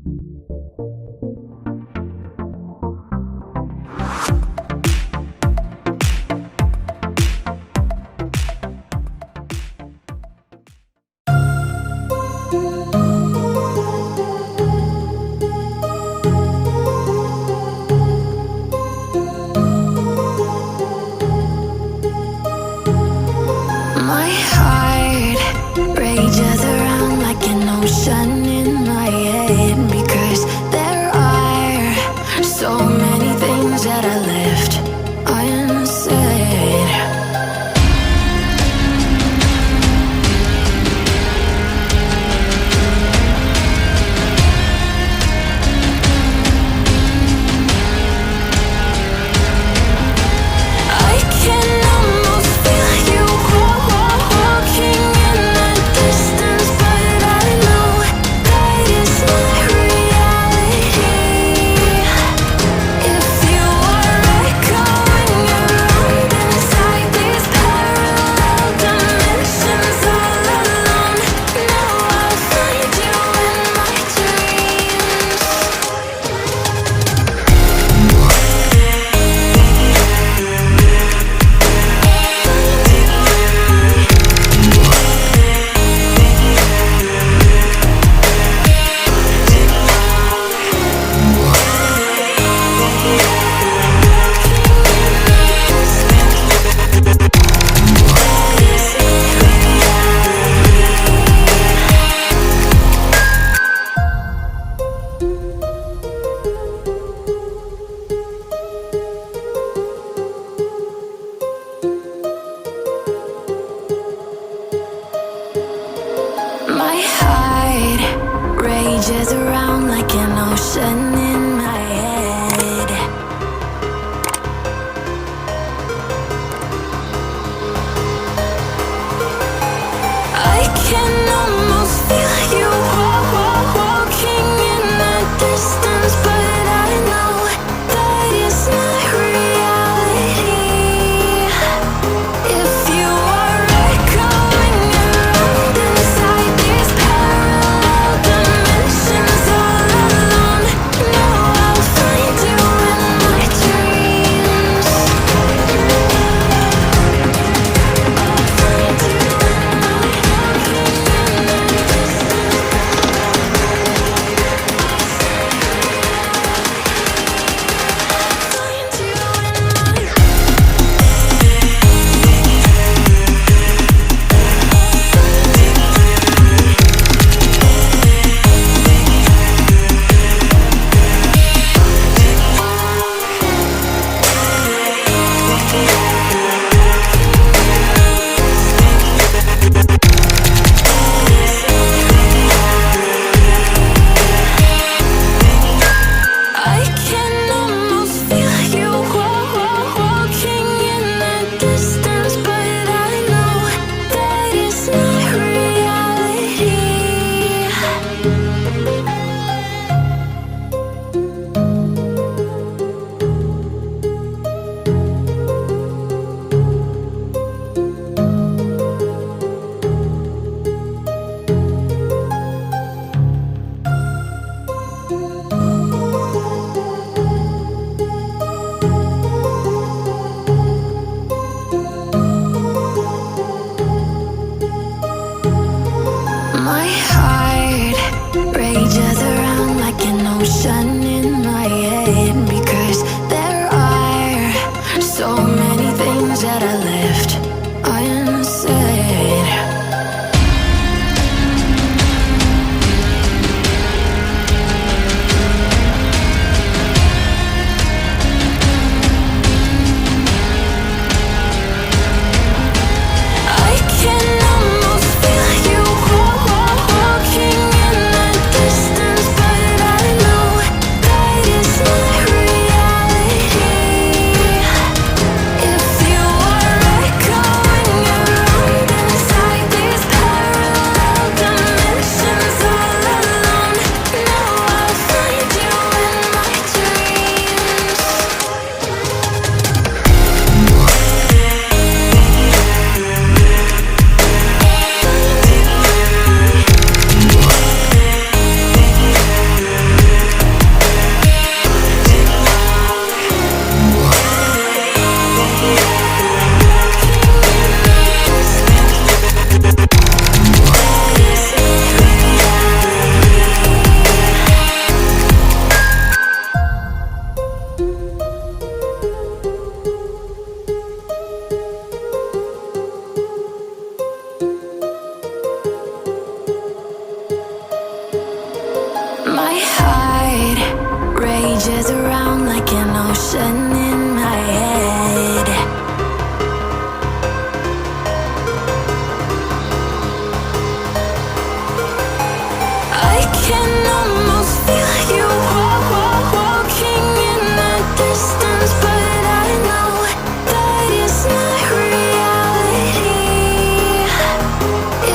My heart rages around like an ocean in my head, because there are so many things that I left unsaid. I can almost feel you walking in the distance, but I know that it's not reality. If you are echoing around inside these parallel dimensions all alone, now I'll find you in my dreams. My heart rages around like an ocean in my head. I can almost feel you walking in the distance, but I know that it's not reality. If you are echoing around inside these parallel dimensions all alone, now I'll find you in my dreams. I'll find you in my I can almost feel you walking in the distance, but I know that it's not reality. My heart rages around like an ocean in my head, because there are so many things that I left unsaid. I can almost feel you walking in the distance, but I know My heart rages around like an ocean in my head. I can almost feel you walking in the distance, but I know that it's not reality.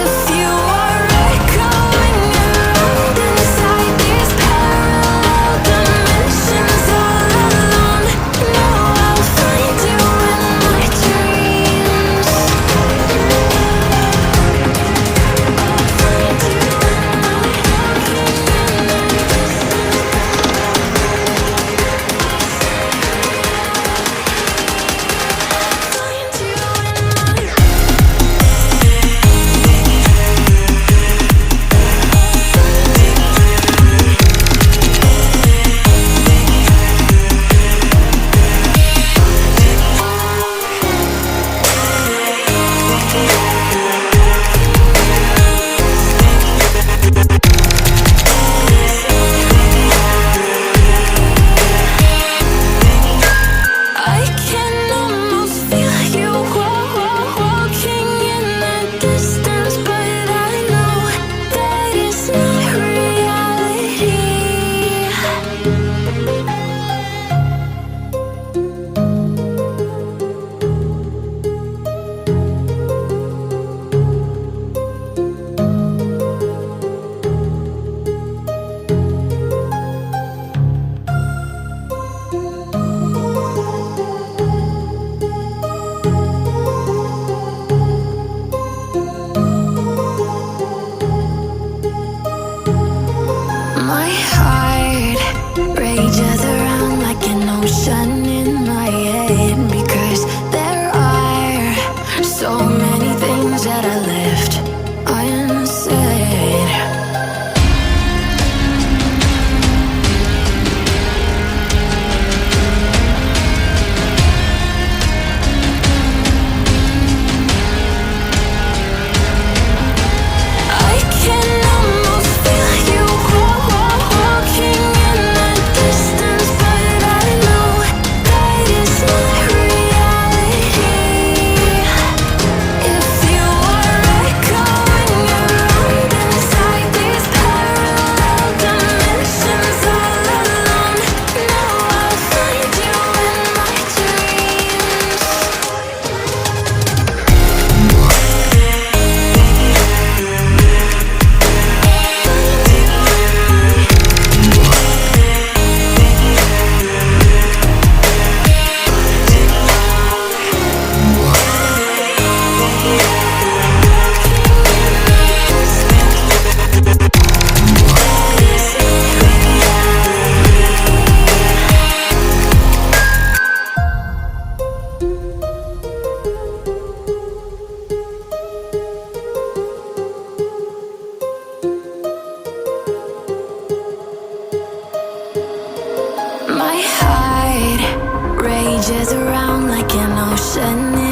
If you are echoing around inside these parallel dimensions all alone, know I'll find you in my dreams. I'll find you in my I can almost feel you walking in the distance, but I know that it's not reality. My heart rages around like an ocean in my head, because there are so many things that I left unsaid. I can almost feel you walking in the distance, but I know that it's not reality. If you are echoing around inside these parallel dimensions all alone, know I'll find you in my dreams. My heart rages around like an ocean